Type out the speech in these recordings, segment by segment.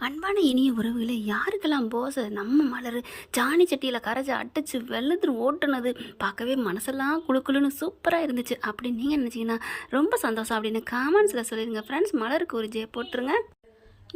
அன்பான இனிய உறவுகளே, யாருக்கெல்லாம் போசை நம்ம மலர் சாணி சட்டியில் கரைச்சி அடிச்சு வெள்ளத்தில் ஓட்டுனது பார்க்கவே மனசெல்லாம் குளு குளுன்னு சூப்பராக இருந்துச்சு அப்படின்னு நீங்கள் நினச்சிங்கன்னா ரொம்ப சந்தோஷம் அப்படின்னு காமெண்ட்ஸில் சொல்லிடுங்க ஃப்ரெண்ட்ஸ். மலருக்கு ஒரு ஜே போட்டுருங்க.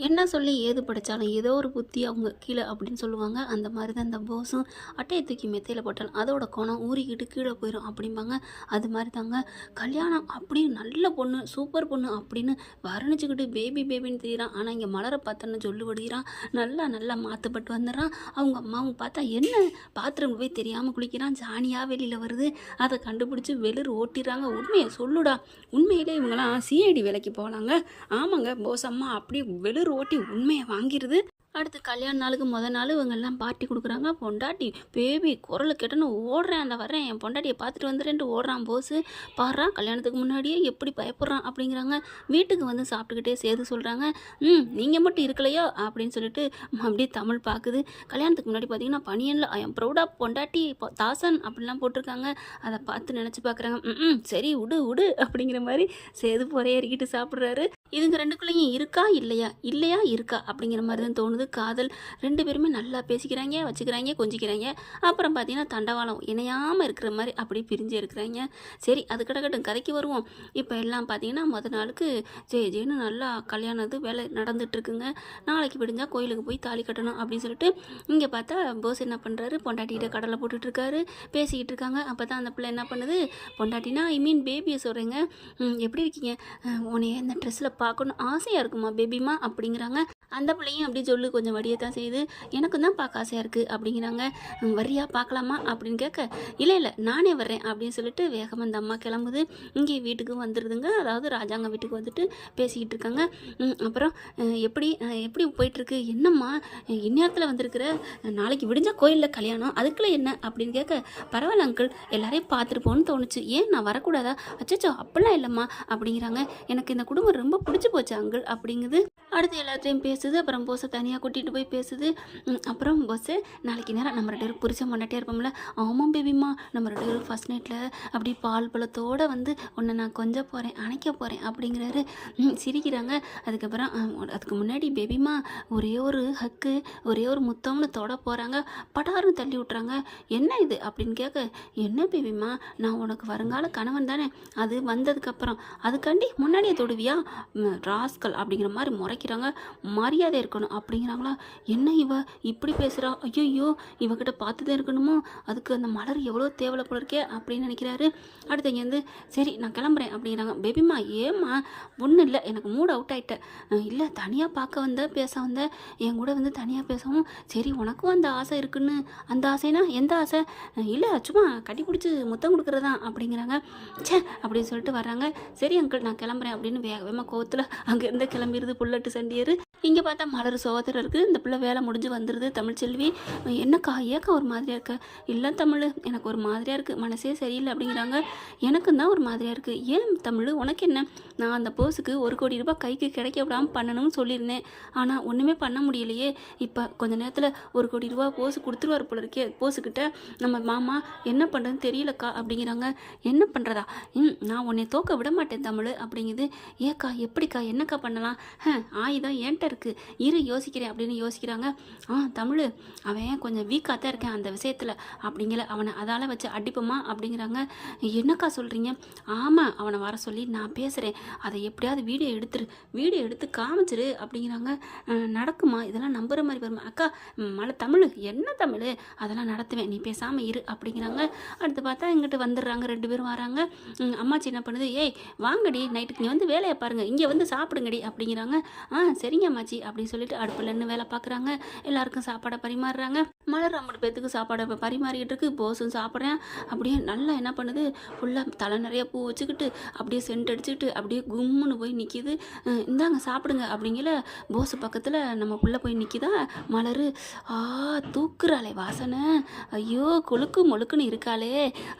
என்ன சொல்லி ஏது படித்தாலும் ஏதோ ஒரு புத்தி அவங்க கீழே அப்படின்னு சொல்லுவாங்க. அந்த மாதிரி தான் இந்த போஸும் அட்டையை தூக்கி மெத்தையில் போட்டாலும் அதோட குணம் ஊறிக்கிட்டு கீழே போயிடும் அப்படிம்பாங்க. அது மாதிரி தாங்க கல்யாணம் அப்படி நல்ல பொண்ணு சூப்பர் பொண்ணு அப்படின்னு வர்ணிச்சுக்கிட்டு பேபி பேபின்னு தெரியுறான். ஆனால் இங்கே மலரை பார்த்தோன்னு சொல்லுபடுகிறான். நல்லா நல்லா மாற்றப்பட்டு வந்துடுறான். அவங்க அம்மாவும் பார்த்தா என்ன பாத்ரூம் போய் தெரியாமல் குளிக்கிறான். ஜானியாக வெளியில் வருது. அதை கண்டுபிடிச்சி வெளிர் ஓட்டிடுறாங்க. உண்மையை சொல்லுடா, உண்மையிலே இவங்களாம் சிஐடி வேலைக்கு போகலாங்க. ஆமாங்க, போஸ் அம்மா அப்படி வெளிர் ஓட்டி உண்மையை வாங்கிடுது. அடுத்து கல்யாண நாளுக்கு நாள் இவங்கெல்லாம் பார்ட்டி கொடுக்குறாங்க. பொண்டாட்டி பேபி குரல் கேட்டோன்னு ஓடுறேன், அந்த வரேன் என் பொண்டாட்டியை பார்த்துட்டு வந்துடுறேன்ட்டு ஓடுறான் போஸு. பாடுறான் கல்யாணத்துக்கு முன்னாடியே எப்படி பயப்படுறான் அப்படிங்கிறாங்க. வீட்டுக்கு வந்து சாப்பிட்டுக்கிட்டே சேர்த்து சொல்கிறாங்க. நீங்கள் மட்டும் இருக்கலையோ அப்படின்னு சொல்லிட்டு அப்படியே தமிழ் பார்க்குது. கல்யாணத்துக்கு முன்னாடி பார்த்தீங்கன்னா பனியனில் ஐ எம் ப்ரௌடாக பொண்டாட்டி தாசன் அப்படிலாம் போட்டிருக்காங்க. அதை பார்த்து நினச்சி பார்க்குறாங்க. சரி விடு விடு அப்படிங்கிற மாதிரி சேது பொறையறிக்கிட்டு சாப்பிட்றாரு. இதுங்க ரெண்டுக்குள்ளேயும் இருக்கா இல்லையா இல்லையா இருக்கா அப்படிங்கிற மாதிரி தான் தோணுது. காதல் ரெண்டு பேருமே நல்லா பேசிக்கிறாங்க, வச்சுக்கிறாங்க, கொஞ்சிக்கிறாங்க. அப்புறம் பார்த்தீங்கன்னா தண்டவாளம் இணையாமல் இருக்கிற மாதிரி அப்படி பிரிஞ்சு இருக்கிறாங்க. சரி, அது கிடக்கட்டும், கதைக்கு வருவோம். இப்போ எல்லாம் பார்த்தீங்கன்னா நாளுக்கு ஜெயின்னு நல்லா கல்யாணத்து வேலை நடந்துட்டுருக்குங்க. நாளைக்கு விடிஞ்சால் கோயிலுக்கு போய் தாலி கட்டணும் அப்படின்னு சொல்லிட்டு இங்கே பார்த்தா போஸ் என்ன பண்ணுறாரு, பொண்டாட்டிகிட்ட கடலை போட்டுட்ருக்காரு, பேசிக்கிட்டு இருக்காங்க. அப்போ தான் அந்த பிள்ளை என்ன பண்ணுது, பொண்டாட்டினா ஐ மீன் பேபியை சொல்கிறேங்க. எப்படி இருக்கீங்க, உன்னைய இந்த ட்ரெஸ்ஸில் பார்க்கணும் ஆசையாக இருக்குமா பேபிமா அப்படிங்கிறாங்க. அந்த பிள்ளையும் அப்படி சொல்லு கொஞ்சம் வடியத்தான் செய்யுது. எனக்கும் தான் பார்க்க ஆசையாக இருக்குது அப்படிங்கிறாங்க. வரியா பார்க்கலாமா அப்படின்னு கேட்க, இல்லை நானே வர்றேன் அப்படின்னு சொல்லிட்டு வேகமாக அந்த அம்மா கிளம்புது. இங்கே வீட்டுக்கு வந்துடுதுங்க. அதாவது ராஜாங்க வீட்டுக்கு வந்துட்டு பேசிக்கிட்டு இருக்காங்க. அப்புறம் எப்படி போயிட்டுருக்கு, என்னம்மா இந்நேரத்தில் வந்திருக்கிற, நாளைக்கு விடிஞ்சால் கோயிலில் கல்யாணம், அதுக்குள்ளே என்ன அப்படின்னு கேட்க, பரவாயில்ல அங்கிள், எல்லாரையும் பார்த்துருப்போன்னு தோணுச்சு, ஏன் நான் வரக்கூடாதா, அச்சச்சோ அப்படிலாம் இல்லைம்மா அப்படிங்கிறாங்க. எனக்கு இந்த குடும்பம் ரொம்ப பிடிச்சி போச்சு அங்கிள் அப்படிங்குது. அடுத்து எல்லாத்தையும் பேசுது. அப்புறம் போஸை தனியாக கூட்டிகிட்டு போய் பேசுது. அப்புறம் போஸு, நாளைக்கு நேரம் நம்ம ரெண்டு பேரும் புரிச்ச மண்டாட்டே இருப்போம்ல. ஆமாம் பேபிம்மா, நம்ம ரெண்டு பேரும் ஃபஸ்ட் நைட்டில் அப்படி பால் பழத்தோடு வந்து உன்னை நான் கொஞ்சம் போகிறேன், அணைக்க போகிறேன் அப்படிங்கிறாரு. சிரிக்கிறாங்க. அதுக்கு முன்னாடி பேபிம்மா ஒரே ஒரு ஹக்கு, ஒரே ஒரு முத்தம்னு தொட போகிறாங்க. படாருன்னு தள்ளி விட்றாங்க. என்ன இது அப்படின்னு கேட்க, என்ன பேபிம்மா, நான் உனக்கு வருங்கால கணவன் தானே, அது வந்ததுக்கப்புறம் அதுக்காண்டி முன்னாடியே தொடுவியா ராஸ்கல் அப்படிங்கிற மாதிரி முறைக்கிறாங்க. மரியாதை இருக்கணும் அப்படிங்கிறாங்களா. என்ன இவ இப்படி பேசுகிறா, ஐயோ இவகிட்ட பார்த்துதான் இருக்கணுமோ, அதுக்கு அந்த மலர் எவ்வளோ தேவையில்ல போல இருக்கே அப்படின்னு நினைக்கிறாரு. அடுத்து இங்கேருந்து சரி நான் கிளம்புறேன் அப்படிங்கிறாங்க. பேபிம்மா ஏம்மா, ஒன்றும் இல்லை, எனக்கு மூட் அவுட் ஆகிட்டேன், இல்லை தனியாக பார்க்க வந்த பேச வந்த, என் கூட வந்து தனியாக பேசவும், சரி உனக்கும் அந்த ஆசை இருக்குன்னு, அந்த ஆசைனா எந்த ஆசை, இல்லை சும்மா கட்டி பிடிச்சி முத்தம் கொடுக்குறதான் அப்படிங்கிறாங்க. சே அப்படின்னு சொல்லிட்டு வர்றாங்க. சரி அங்கிள் நான் கிளம்புறேன் அப்படின்னு வேகமாக கோவத்தில் அங்கேருந்து கிளம்பிடுது புல்லட்டு சண்டியர். இங்கே பார்த்தா மலர் சோதரர் இருக்குது. இந்த பிள்ளை வேலை முடிஞ்சு வந்துடுது. தமிழ்ச்செல்வி, என்னக்கா ஏக்கா ஒரு மாதிரியாக இருக்க, இல்லை தமிழ் எனக்கு ஒரு மாதிரியாக இருக்குது, மனசே சரியில்லை அப்படிங்கிறாங்க. எனக்கும் தான் ஒரு மாதிரியாக இருக்குது. ஏன் தமிழ் உனக்கு என்ன, நான் அந்த போஸுக்கு 1 கோடி ரூபாய் கைக்கு கிடைக்க விடாமல் பண்ணணும்னு சொல்லியிருந்தேன், ஆனால் ஒன்றுமே பண்ண முடியலையே. இப்போ கொஞ்ச நேரத்தில் 1 கோடி ரூபா போஸு கொடுத்துருவார் போல இருக்கே, போஸுக்கிட்ட நம்ம மாமா, என்ன பண்ணுறதுன்னு தெரியலக்கா அப்படிங்கிறாங்க. என்ன பண்ணுறதா, நான் உன்னை தோக்க விட மாட்டேன் தமிழ் அப்படிங்குது. ஏக்கா எப்படிக்கா என்னக்கா பண்ணலாம், ஆயுதம் ஏன்ட்ட இருக்குது, இரு யோசிக்கிறேன் அப்படின்னு யோசிக்கிறாங்க. தமிழ் அவன் கொஞ்சம் வீக்காக தான் இருக்கேன் அந்த விஷயத்தில் அப்படிங்கிற, அவனை அதால் வச்சு அடிப்போமா அப்படிங்கிறாங்க. என்னக்கா சொல்கிறீங்க, ஆமாம் அவனை வர சொல்லி நான் பேசுகிறேன், அதை எப்படியாவது வீடியோ எடுத்து காமிச்சிரு அப்படிங்கிறாங்க. நடக்குமா, இதெல்லாம் நம்புகிற மாதிரி வருமா, அக்கா தமிழ் என்ன தமிழ், அதெல்லாம் நடத்துவேன், நீ பேசாமல் இரு அப்படிங்கிறாங்க. அடுத்து பார்த்தா இங்கிட்டு வந்துடுறாங்க, 2 பேரும் வராங்க. அம்மாச்சி என்ன பண்ணுது, ஏய் வாங்கடி நைட்டுக்கு இங்கே வந்து வேலையை பாருங்கள், இங்கே வந்து சாப்பிடுங்கடி அப்படிங்கிறாங்க. சரிங்க அம்மாச்சி அப்படின்னு சொல்லிட்டு அடுப்பில் நின்று வேலை பார்க்குறாங்க. எல்லாருக்கும் சாப்பாடை பரிமாறுறாங்க. மலர் 50 பேத்துக்கு சாப்பாடை பரிமாறிக்கிட்டு இருக்கு. போஸும் சாப்பிட்றேன். அப்படியே நல்லா என்ன பண்ணுது, ஃபுல்லாக தலை நிறைய பூ வச்சுக்கிட்டு அப்படியே சென்ட் அடிச்சுக்கிட்டு அப்படியே கும்முன்னு போய் நிற்கிது. இந்தாங்க சாப்பிடுங்க அப்படிங்கிற போஸு பக்கத்தில் நம்ம புள்ள போய் நிற்கிதா. மலர் தூக்குறாளே வாசனை, ஐயோ கொழுக்கு மொழுக்குன்னு இருக்காளே,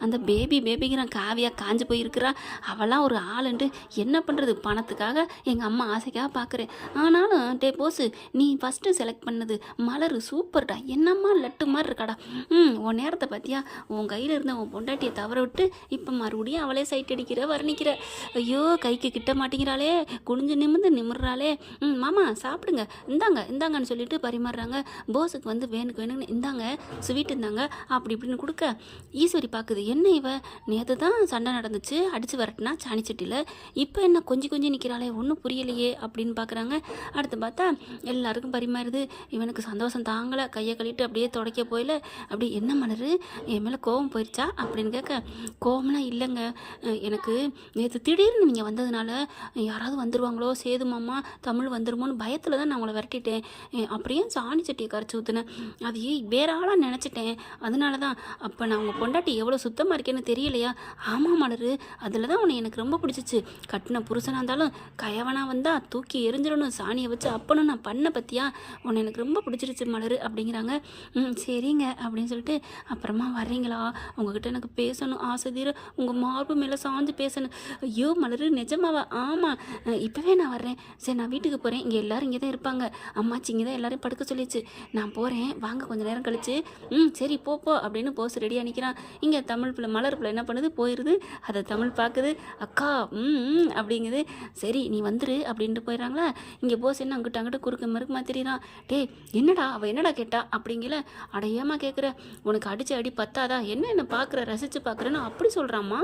அந்த பேபிங்கிறான் காவியாக காஞ்சு போயிருக்கிறா, அவெல்லாம் ஒரு ஆளுன்ட்டு என்ன பண்ணுறது, பணத்துக்காக எங்கள் அம்மா ஆசைக்காக பார்க்குறேன், ஆனாலும் டே போஸு நீ ஃபஸ்ட்டு செலக்ட் பண்ணது மலர் சூப்பர்டா, என்னம்மா லட்டு மாதிரி இருக்காடா. உன் நேரத்தை பார்த்தியா, உன் கையில் இருந்த உன் பொண்டாட்டியை தவற விட்டு இப்போ மறுபடியும் அவளே சைட் அடிக்கிற வர்ணிக்கிற. ஐயோ கைக்கு கிட்ட மாட்டேங்கிறாளே, குனிஞ்சு நிமிர்ந்து நிமிர்றாளே. மாமா சாப்பிடுங்க, இந்தாங்கன்னு சொல்லிட்டு பரிமாறுறாங்க. போஸுக்கு வந்து வேணும்னு இந்தாங்க ஸ்வீட் இருந்தாங்க அப்படி இப்படின்னு கொடுக்க ஈஸ்வரி பார்க்குது, என்ன இவ நேற்று தான் சண்டை நடந்துச்சு, அடித்து வரட்டினா சாணிச்சட்டியில், இப்போ என்ன கொஞ்சம் நிற்கிறாளே, ஒன்றும் புரியலையே அப்படின்னு பார்க்குறாங்க. அடுத்து பார்த்தா எல்லாருக்கும் பரிமாறுது. இவனுக்கு சந்தோஷம் தாங்கலை, கையை கழிட்டு அப்படியே துடைக்க போயில அப்படி என்ன மலர் என் மேலே கோவம் போயிடுச்சா அப்படின்னு கேட்க, கோவம்லாம் இல்லைங்க, எனக்கு நேற்று திடீர்னு நீங்கள் வந்ததுனால யாராவது வந்துடுவாங்களோ, சேது மாமா தமிழ் வந்துடுமோன்னு பயத்தில் தான் நான் உங்களை விரட்டிட்டேன், அப்படியே சாணி சட்டியை கரைச்சி ஊற்றுனேன், அது வேற ஆளாக நினச்சிட்டேன், அதனால தான். அப்போ நான் உங்கள் பொண்டாட்டி எவ்வளோ சுத்தமாக இருக்கேன்னு தெரியலையா? ஆமாம் மலர், அதில் தான் உன்னை எனக்கு ரொம்ப பிடிச்சிச்சு, கட்டின புருஷனாக இருந்தாலும் கயவனாக வந்தால் தூக்கி எரிஞ்சிடணும், சாணியை வச்சு அப்பனும் நான் பண்ண பற்றியா, உன்னை எனக்கு ரொம்ப பிடிச்சிருச்சு மலர் அப்படிங்கிறாங்க. சரிங்க அப்படின்னு சொல்லிட்டு, அப்புறமா வர்றீங்களா, உங்ககிட்ட எனக்கு பேசணும் ஆசை தீர, உங்கள் மார்பு மேலே சாஞ்சு பேசணும். ஐயோ மலர் நிஜமாவா? ஆமாம் இப்போவே நான் வர்றேன், சரி நான் வீட்டுக்கு போகிறேன், இங்கே எல்லோரும் இங்கே தான் இருப்பாங்க, அம்மாச்சி இங்கே தான் எல்லோரும் படுக்க சொல்லிச்சு, நான் போகிறேன் வாங்க கொஞ்சம் நேரம் கழிச்சு. சரி போ அப்படின்னு போஸ் ரெடியாக நிற்கிறான். இங்கே தமிழ் பிள்ளை மலர் பிள்ளை என்ன பண்ணுது, போயிடுது, அதை தமிழ் பார்க்குது, அக்கா அப்படிங்குது. சரி நீ வந்துரு அப்படின்ட்டு போயிடறாங்களா. இங்கே போஸ் என்ன அங்கிட்ட குறுக்க மறுக்குமா தெரியுறான். டே என்னடா அவள் என்னடா கேட்டா அப்படிங்கல, அடையாமா கேட்குற, உனக்கு அடிச்சு அடி பத்தாதா, என்ன பார்க்குற ரசித்து பார்க்குறேன்னு அப்படி சொல்கிறாம்மா.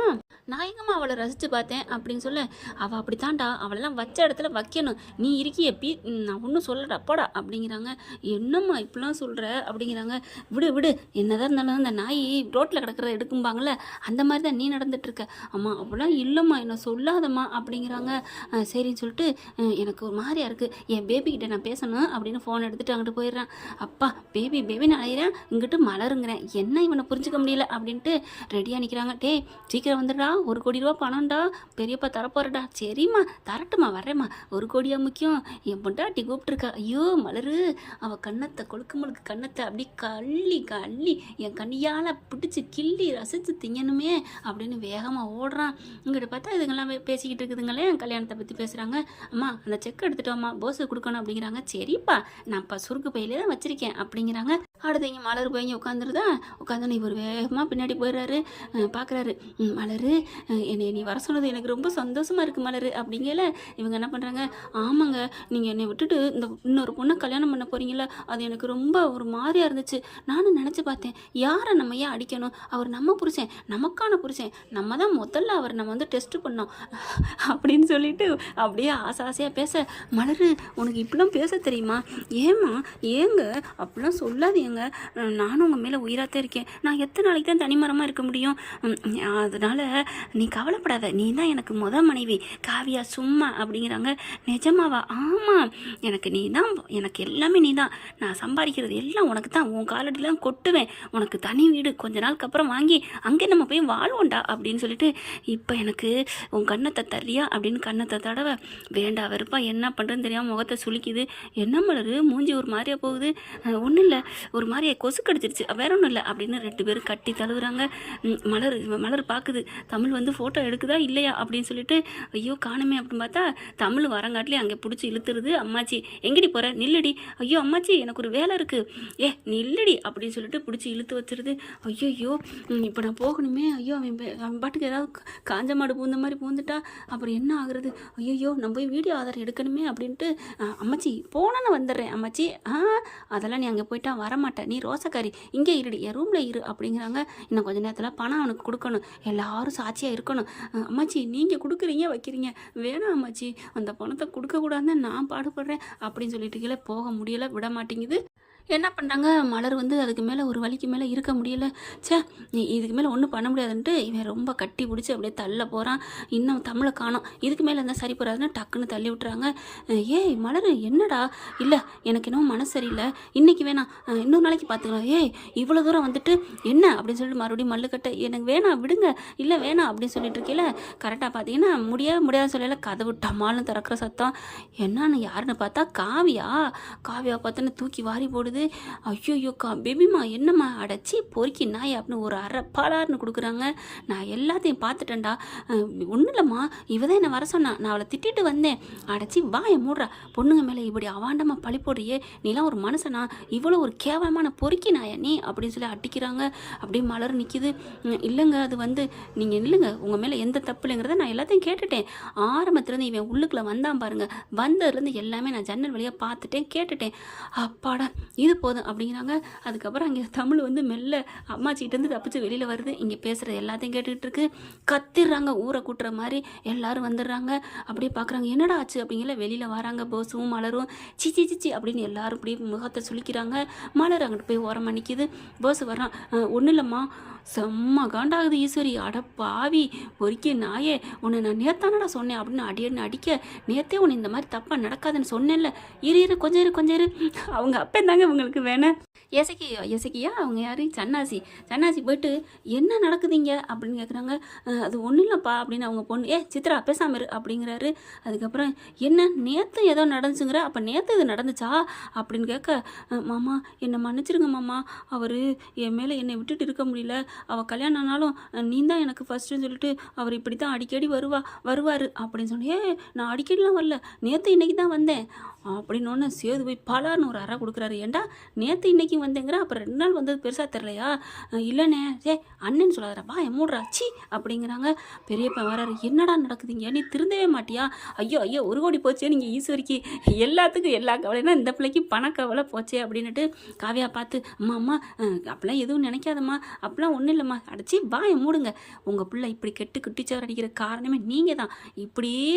நான் எங்கம்மா அவளை ரசித்து பார்த்தேன் அப்படின்னு சொல்ல, அவள் அப்படி தாண்டா, அவளெல்லாம் வச்ச இடத்துல வைக்கணும், நீ இருக்கிய நான் ஒன்றும் சொல்லடா போடா அப்படிங்கிறாங்க. என்னம்மா இப்படிலாம் சொல்கிற அப்படிங்கிறாங்க. விடு என்னதான் இருந்தாலும் அந்த நாய் ரோட்டில் கிடக்கிறத எடுக்கும்பாங்களே அந்த மாதிரி தான் நீ நடந்துட்டுருக்க. அம்மா அப்படிலாம் இல்லைம்மா, என்ன சொல்லாதம்மா அப்படிங்கிறாங்க. சரின்னு சொல்லிட்டு எனக்கு ஒரு மாதிரியா இருக்குது, என் பேபிக்கிட்ட நான் பேசணும் அப்படின்னு ஃபோன் எடுத்துகிட்டு அங்கிட்டு போயிடுறேன். அப்பா பேபி நான் அழைகிறேன், இங்கிட்டு மலருங்கிறேன், என்ன இவனை புரிஞ்சுக்க முடியல அப்படின்ட்டு ரெடியாக நிற்கிறாங்க. டே சீக்கிரம் வந்துடுறா, 1 கோடி ரூபா பணம்டா, பெரியப்பா தரப்போறடா. சரிம்மா தரட்டுமா, வரேம்மா, 1 கோடியா முக்கியம், என் பொண்டாட்டி கூப்பிட்டுருக்கா. ஐயோ மலரு, அவள் கண்ணத்தை கொழுக்கு கண்ணத்தை அப்படி கள்ளி என் கண்ணியால் பிடிச்சி கிள்ளி ரசித்து திங்கணுமே அப்படின்னு வேகமாக ஓடுறான். இங்கிட்ட பார்த்தா இதுங்கெல்லாம் பேசிக்கிட்டு இருக்குதுங்களே, கல்யாணத்தை பற்றி பேசுகிறாங்க. அம்மா அந்த செக் எடுத்துட்டோம்மா, போஸு கொடுக்கணும் அப்படிங்கிறாங்க. சரிப்பா நான் இப்போ சுருக்கு பையிலே தான் வச்சுருக்கேன் அப்படிங்கிறாங்க. அடுத்து இங்கே மலர் போய் இங்கே உட்காந்துருதா, உட்காந்து இவர் வேகமாக பின்னாடி போயிடுறாரு. பார்க்குறாரு, மலர் என்னை நீ வர சொன்னது எனக்கு ரொம்ப சந்தோஷமாக இருக்குது மலர் அப்படிங்கல. இவங்க என்ன பண்ணுறாங்க, ஆமாங்க நீங்கள் என்னை விட்டுட்டு இந்த இன்னொரு பொண்ணை கல்யாணம் பண்ண போகிறீங்களா, அது எனக்கு ரொம்ப ஒரு மாதிரியாக இருந்துச்சு, நானும் நினச்சி பார்த்தேன், யாரை நம்ம ஏன் அடிக்கணும், அவர் நம்ம புருஷன், நமக்கான புருஷன், நம்ம தான் முதல்ல அவர் நம்ம வந்து டெஸ்ட்டு பண்ணோம் அப்படின்னு சொல்லிட்டு அப்படியே ஆசையாக பேச, மலர் உனக்கு இப்படிலாம் பேச தெரியுமா, ஏங்க அப்படிலாம் சொல்லாதீங்க, நானும் உங்கள் மேலே உயிராகத்தான் இருக்கேன், நான் எத்தனை நாளைக்கு தான் தனிமரமாக இருக்க முடியும், அதனால் நீ கவலைப்படாத, நீ தான் எனக்கு மனைவி காவியா சும்மா அப்படிங்கிறாங்க. நிஜமாவா? ஆமாம் எனக்கு நீ தான், எனக்கு எல்லாமே நீ தான், நான் சம்பாதிக்கிறது எல்லாம் உனக்கு தான், உன் காலடிலாம் கொட்டுவேன், உனக்கு தனி வீடு கொஞ்ச நாளுக்கு அப்புறம் வாங்கி அங்கே நம்ம போய் வாழ்வோண்டா அப்படின்னு சொல்லிட்டு, இப்போ எனக்கு உன் கண்ணத்தை தரியா அப்படின்னு கண்ணத்தை தடவை, வேண்டா வெறுப்பா என்ன பண்ணுறதுன்னு தெரியாமல் முகத்தை சுளிக்குது. என்ன மலர் மூஞ்சி ஒரு மாதிரியாக போகுது, ஒன்றும் இல்லை ஒரு மாதிரியா கொசு கடிச்சிருச்சு, வேற ஒன்றும் இல்லை அப்படின்னு 2 பேரும் கட்டி தழுவுறாங்க. மலர் பார்க்குது, தமிழ் வந்து ஃபோட்டோ எடுக்குதா இல்லையா அப்படின்னு சொல்லிட்டு, ஐயோ காணுமே அப்படின்னு பார்த்தா தமிழ் வரங்காட்டிலே அங்கே பிடிச்சி இழுத்துருது. அம்மாச்சி எங்கடி போகிற, நில்லடி, ஐயோ அம்மாச்சி எனக்கு ஒரு வேலை இருக்குது, நில்லடி அப்படின்னு சொல்லிட்டு பிடிச்சி இழுத்து வச்சிருது. ஐயோ இப்போ நான் போகணுமே, ஐயோ அவன் பாட்டுக்கு ஏதாவது காஞ்ச மாடு பூந்த மாதிரி பூந்துட்டா அப்புறம் என்ன ஆகுறது, ஐயோ நம்ம போய் வீடியோ ஆதாரம் எடுக்கணுமே அப்படின்ட்டு, அம்மாச்சி போனால் நான் வந்துடுறேன் அம்மாச்சி, அதெல்லாம் நீ அங்கே போயிட்டா வரமாட்டேன், நீ ரோசக்காரி இங்கே இருடி, என் ரூமில் இரு அப்படிங்கிறாங்க. இன்னும் கொஞ்சம் நேரத்தில் பணம் அவனுக்கு கொடுக்கணும், எல்லாரும் சாட்சியாக இருக்கணும். அம்மாச்சி நீங்கள் கொடுக்குறீங்க வைக்கிறீங்க, வேணாம் அம்மாச்சி அந்த பணத்தை கொடுக்கக்கூடாதுன்னு நான் பாடுபடுறேன் அப்படின்னு சொல்லிட்டு கீழே போக முடியலை, விட மாட்டேங்குது. என்ன பண்ணுறாங்க, மலர் வந்து அதுக்கு மேலே ஒரு வலிக்கு மேலே இருக்க முடியல, நீ இதுக்கு மேலே ஒன்றும் பண்ண முடியாதுன்ட்டு இவன் ரொம்ப கட்டி பிடிச்சி அப்படியே தள்ள போகிறான். இன்னும் தமிழை காணோம், இதுக்கு மேலே இருந்தால் சரி போகிறாதுன்னு டக்குன்னு தள்ளி விட்டுறாங்க. மலர் என்னடா, இல்லை எனக்கு இன்னும் மனசு சரியில்லை, இன்றைக்கி வேணாம் இன்னொரு நாளைக்கு பார்த்துக்கலாம், இவ்வளோ தூரம் வந்துட்டு என்ன அப்படின்னு சொல்லிட்டு மறுபடியும் மல்லுக்கட்ட, எனக்கு வேணாம் விடுங்க, இல்லை வேணாம் அப்படின்னு சொல்லிட்டு இருக்கீல. கரெக்டாக பார்த்தீங்கன்னா முடியாதுன்னு சொல்லல, கதவு டமால்னு திறக்கிற சத்தம். என்னன்னு யாருன்னு பார்த்தா காவியா பார்த்தோன்னு தூக்கி வாரி போடுது. கேட்குது. ஐயோயோக்கா பேபிமா என்னம்மா அடைச்சி பொறுக்கி நாய் அப்படின்னு ஒரு அரை பாலார்னு கொடுக்குறாங்க. நான் எல்லாத்தையும் பார்த்துட்டேன்டா. ஒன்றும் இல்லைம்மா, இவ தான் என்னை வர சொன்னா, நான் அவளை திட்டிட்டு வந்தேன். அடைச்சி வாயை மூடுறா, பொண்ணுங்க மேலே இப்படி அவாண்டமாக பழி போடுறியே, நீலாம் ஒரு மனுஷனா, இவ்வளோ ஒரு கேவலமான பொறுக்கி நாயா நீ அப்படின்னு சொல்லி அடிக்கிறாங்க. அப்படியே மலர் நிற்கிது. இல்லைங்க அது நீங்கள் இல்லைங்க, உங்கள் மேலே எந்த தப்பு இல்லைங்கிறத நான் எல்லாத்தையும் கேட்டுட்டேன். ஆரம்பத்துலேருந்து இவன் உள்ளுக்குள்ளே வந்தான் பாருங்க, வந்ததுலேருந்து எல்லாமே நான் ஜன்னல் வழியாக பார்த்துட்டேன், கேட்டுட்டேன். அப்பாடா இது போதும் அப்படிங்கிறாங்க. அதுக்கப்புறம் அங்கே தமிழ் மெல்ல அம்மாச்சிக்கிட்டேருந்து தப்பிச்சு வெளியில் வருது. இங்கே பேசுகிறது எல்லாத்தையும் கேட்டுக்கிட்டு இருக்கு. கத்திடுறாங்க, ஊரை கூட்டுற மாதிரி எல்லாரும் வந்துடுறாங்க. அப்படியே பார்க்குறாங்க, என்னடா ஆச்சு அப்படிங்கிற வெளியில் வராங்க. போஸும் மலரும் சிச்சி சிச்சி அப்படின்னு எல்லாரும் இப்படி முகத்தை சுளிக்கிறாங்க. மலர் அங்கிட்டு போய் ஓரமாக நிற்கிது. போஸ் வர்றான். ஒன்றும் இல்லைம்மா, செம்ம காண்டாகுது ஈஸ்வரி, அட பாவி பொறுக்கி நாயே, உன்னை நான் நேத்தானடா சொன்னேன் அப்படின்னு அடியன்னு அடிக்க, நேத்தே உன்னை இந்த மாதிரி தப்பாக நடக்காதுன்னு சொன்னேன்ல, இரு கொஞ்சம் இரு அவங்க அப்பே தாங்க உங்களுக்கு வேணேன். எசக்கியா அவங்க யார், சன்னாசி போயிட்டு என்ன நடக்குதுங்க அப்படின்னு கேட்குறாங்க. அது ஒன்றும் இல்லைப்பா அப்படின்னு அவங்க பொண்ணு, சித்ரா பேசாம இரு அப்படிங்கிறாரு. அதுக்கப்புறம் என்ன நேற்று ஏதோ நடந்துச்சுங்கிற, அப்போ நேற்று இது நடந்துச்சா அப்படின்னு கேட்க, மாமா என்னை மன்னிச்சிருங்க மாமா, அவர் என் மேலே என்னை விட்டுட்டு இருக்க முடியல, அவள் கல்யாணம் ஆனாலும் நீ தான் எனக்கு ஃபஸ்ட்டுன்னு சொல்லிட்டு அவர் இப்படி தான் அடிக்கடி வருவார் அப்படின்னு சொன்னேன். நான் அடிக்கடிலாம் வரல, நேற்று இன்னைக்கு தான் வந்தேன் அப்படின்னு ஒன்று சேது போய் பலார்னு ஒரு அறை கொடுக்குறாரு. ஏண்டா நேற்று இன்னைக்கு வந்தேங்கிற, அப்புறம் 2 நாள் வந்தது பெருசாக தெரிலையா? இல்லைண்ணே அண்ணன்னு சொல்லாதப்பா மூடுறா சி அப்படிங்கிறாங்க. பெரியப்பா வராரு. என்னடா நடக்குதுங்க, நீ திருந்தவே மாட்டியா? ஐயோ ஒரு கோடி போச்சே நீங்கள் ஈஸ்வரிக்கு, எல்லாத்துக்கும் எல்லா கவலைன்னா இந்த பிள்ளைக்கு பணக்கவலை போச்சே அப்படின்னுட்டு காவியா பார்த்து, அம்மா அப்பெல்லாம் எதுவும் நினைக்காதம்மா, அப்பெல்லாம் ஒன்றும் இல்லைம்மா, அடிச்சு வாயை மூடுங்க, உங்கள் பிள்ளை இப்படி கெட்டு குட்டிச்சவர் அடிக்கிற காரணமே நீங்கள் தான், இப்படியே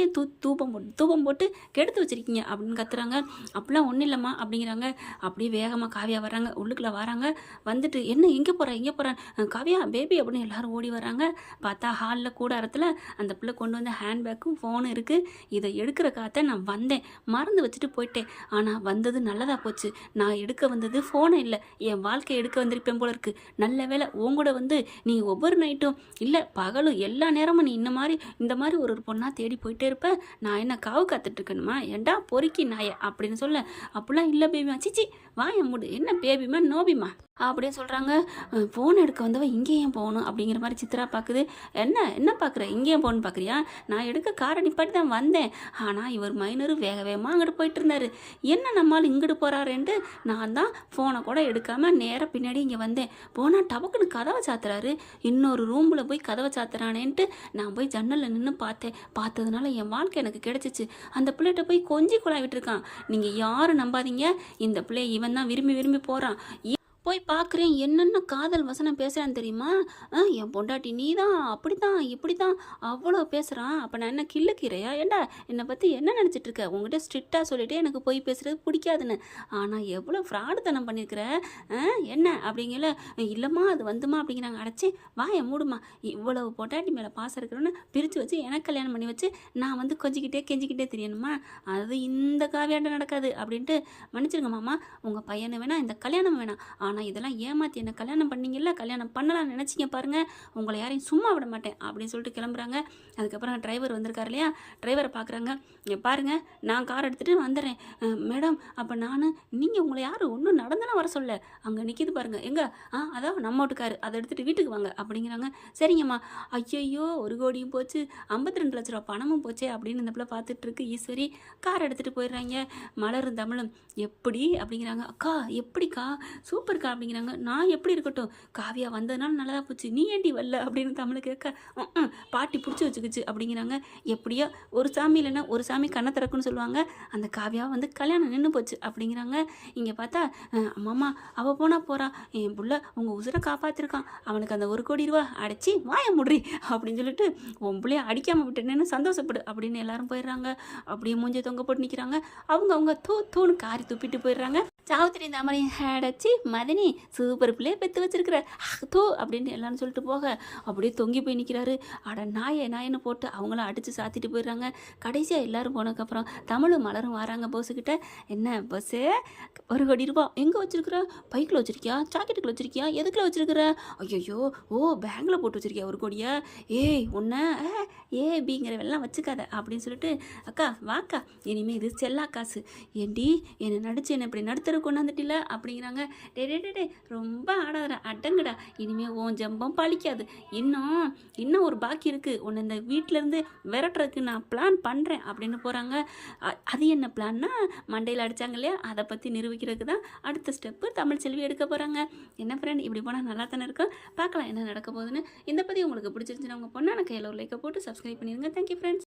தூபம் போட்டு கெடுத்து வச்சிருக்கீங்க அப்படின்னு கத்துறாங்க. அப்பெல்லாம் ஒன்றும் இல்லைம்மா அப்படிங்கிறாங்க. அப்படியே வேகமாக காவியா வர்றாங்க, உள்ளுக்குள்ளே வராங்க. வந்துட்டு என்ன எங்கே போகிறேன் காவியா பேபி அப்படின்னு எல்லாரும் ஓடி வராங்க. பார்த்தா ஹாலில் கூடாரத்தில் அந்த பிள்ளை கொண்டு வந்த ஹேண்ட்பேக்கும் ஃபோனும் இருக்குது. இதை எடுக்கிற காத்த நான் வந்தேன், மறந்து வச்சுட்டு போயிட்டேன். ஆனால் வந்தது நல்லதாக போச்சு, நான் எடுக்க வந்தது ஃபோனை இல்லை, என் வாழ்க்கையை எடுக்க வந்திருப்பேன் போல இருக்குது. நல்ல வேலை உங்கூட நீ ஒவ்வொரு நைட்டும் இல்லை பகலும் எல்லா நேரமும் நீ இந்த மாதிரி ஒரு பொண்ணாக தேடி போயிட்டே இருப்ப, நான் என்ன காவு காத்துட்ருக்கணுமா? ஏண்டா பொறுக்கி நாயை அப்படின்னு சொல்ல, அப்படிலாம் இல்லை பேபிமா, சிச்சி வாய மூடு, என்ன பேபிமா நோபிமா அப்படியே சொல்கிறாங்க. ஃபோன் எடுக்க வந்தவ இங்கே ஏன் போகணும் அப்படிங்கிற மாதிரி சித்ரா பார்க்குது. என்ன பார்க்குற, இங்கேயும் போகணுன்னு பார்க்குறியா? நான் எடுக்க காரை நிப்பாட்டி தான் வந்தேன், ஆனால் இவர் மைனரு வேகமாக அங்கிட்டு போயிட்டு இருந்தார், என்ன நம்மளால் இங்கிட்டு போகிறாருன்ட்டு நான் தான் ஃபோனை கூட எடுக்காமல் நேராக பின்னாடி இங்கே வந்தேன். போனால் டபக்குன்னு கதவை சாத்துறாரு, இன்னொரு ரூமில் போய் கதவை சாத்துறானேன்ட்டு நான் போய் ஜன்னலில் நின்று பார்த்ததுனால என் வாழ்க்கை எனக்கு கிடச்சிச்சு. அந்த பிள்ளைகிட்ட போய் கொஞ்சி குழாவிட்டு இருக்கான். நீங்கள் யாரும் நம்பாதீங்க, இந்த பிள்ளையை இவன் தான் விரும்பி போகிறான். போய் பார்க்குறேன், என்னென்ன காதல் வசனம் பேசுகிறான்னு தெரியுமா? என் பொண்டாட்டி நீ தான் அப்படி தான் இப்படி தான் அவ்வளோ பேசுகிறான். அப்போ நான் என்ன கிள்ளுக்கிறையா? ஏண்டா என்னை பற்றி என்ன நினச்சிட்டு இருக்க? உங்கள்கிட்ட ஸ்ட்ரிக்டாக சொல்லிவிட்டு எனக்கு போய் பேசுகிறது பிடிக்காதுன்னு, ஆனால் எவ்வளோ ஃப்ராடுத்தனம் பண்ணியிருக்கிற என்ன அப்படிங்கல. இல்லைம்மா அது வந்துமா அப்படிங்கிறாங்க. அடைச்சி வாயை மூடுமா, இவ்வளவு பொண்டாட்டி மேலே பாசம் இருக்கிறோன்னு பிரித்து வச்சு எனக்கு கல்யாணம் பண்ணி வச்சு நான் கெஞ்சிக்கிட்டே தெரியணுமா? அது இந்த காவியாண்ட நடக்காது அப்படின்ட்டு மன்னிச்சிருங்க மாமா, உங்கள் பையனை வேணாம், இந்த கல்யாணம் வேணாம், ஆனால் இதெல்லாம் ஏமாற்றி என்ன கல்யாணம் பண்ணீங்கல்ல, கல்யாணம் பண்ணலாம்னு நினச்சிங்க பாருங்கள், உங்களை யாரையும் சும்மா விட மாட்டேன் அப்படின்னு சொல்லிட்டு கிளம்புறாங்க. அதுக்கப்புறம் டிரைவர் வந்திருக்காரு இல்லையா, டிரைவரை பார்க்குறாங்க. பாருங்கள் நான் கார் எடுத்துகிட்டு வந்துடுறேன் மேடம், அப்போ நீங்கள் உங்களை யாரும் ஒன்றும் நடந்தெல்லாம் வர சொல்ல, அங்கே நிற்கிது பாருங்கள் எங்கே, அதான் நம்ம வீட்டுக்காரு, அதை எடுத்துகிட்டு வீட்டுக்கு வாங்க அப்படிங்கிறாங்க. சரிங்கம்மா. ஐயோ 1 கோடியும் போச்சு, 52 லட்ச ரூபா பணமும் போச்சே அப்படின்னு இந்த பிள்ளை பார்த்துட்டு இருக்கு. ஈஸ்வரி கார் எடுத்துகிட்டு போயிடுறாங்க. மலரும் தமிழும் எப்படி அப்படிங்கிறாங்க. அக்கா எப்படிக்கா, சூப்பர்க்கா அப்படிங்கிறாங்க. நான் எப்படி இருக்கட்டும், காவியா வந்ததுனால நல்லதா போச்சு, நீ ஏண்டி வரல அப்படின்னு தமிழ் கேட்க, பாட்டி பிடிச்சி வச்சுக்கிச்சு அப்படிங்கிறாங்க. எப்படியோ ஒரு சாமி இல்லைன்னா ஒரு சாமி கண்ணை திறக்குன்னு சொல்லுவாங்க, அந்த காவியா கல்யாணம் நின்று போச்சு அப்படிங்கிறாங்க. இங்கே பார்த்தா அம்மாம்மா அவள் போகிறா, என் புள்ள உங்கள் உசுரை காப்பாற்றிருக்கான், அவனுக்கு அந்த 1 கோடி ரூபா அடைச்சி வாய முடி அப்படின்னு சொல்லிட்டு உன் பிள்ளைய அடிக்காமல் விட்டுனேன்னு சந்தோஷப்படு அப்படின்னு எல்லாரும் போயிடுறாங்க. அப்படியே மூஞ்சை தொங்க போட்டு நிற்கிறாங்க. அவங்க தூன்னு காரி துப்பிட்டு போயிடுறாங்க. சாவுத்திரி தாமரை அடைச்சி மதி மதனி சூப்பர் பிள்ளையை பெற்று வச்சிருக்கிற தோ அப்படின்னு எல்லாரும் சொல்லிட்டு போக அப்படியே தொங்கி போய் நிற்கிறாரு. அட நாயன்னு போட்டு அவங்களாம் அடித்து சாத்திட்டு போயிடுறாங்க. கடைசியாக எல்லோரும் போனதுக்கப்புறம் தமிழும் மலரும் வராங்க போஸுக்கிட்ட. என்ன பஸ்ஸு, 1,00,00,000 எங்கே வச்சிருக்கிற? பைக்கில் வச்சிருக்கியா, ஜாக்கெட்டுக்குள்ள வச்சிருக்கியா, எதுக்குள்ள வச்சிருக்கிற? ஐயோ, ஓ பேங்கில் போட்டு வச்சிருக்கியா 1,00,00,000? ஏய் ஒன்றை பிங்கிறவெல்லாம் வச்சுக்காத அப்படின்னு சொல்லிட்டு, அக்கா வாக்கா, இனிமேல் இது செல்லா காசு, ஏண்டி என்னை நடிச்சு என்னை இப்படி நடுத்தர கொண்டாந்துட்டில அப்படிங்கிறாங்க. டே ரொம்ப ஆடாத அடங்குடா, இனிமேல் உன் ஜம்பம் பழிக்காது, இன்னும் ஒரு பாக்கி இருக்குது, உன்னை இந்த வீட்டிலேருந்து விரட்டுறதுக்கு நான் பிளான் பண்ணுறேன் அப்படின்னு போகிறாங்க. அது என்ன பிளான்னா, மண்டையில் அடித்தாங்க இல்லையா, அதை பற்றி நிரூபிக்கிறதுக்கு தான் அடுத்த ஸ்டெப்பு தமிழ்ச்செல்வி எடுக்க போகிறாங்க. என்ன ஃப்ரெண்ட், இப்படி போனால் நல்லா தானே இருக்கும். பார்க்கலாம் என்ன நடக்க போகுதுன்னு. இந்த பற்றி உங்களுக்கு பிடிச்சிருந்துச்சுன்னா உங்கள் பொண்ணான கையில் ஒரு லைக்கை போட்டு சப்ஸ்கிரைப் பண்ணிடுங்க. Thank you friends.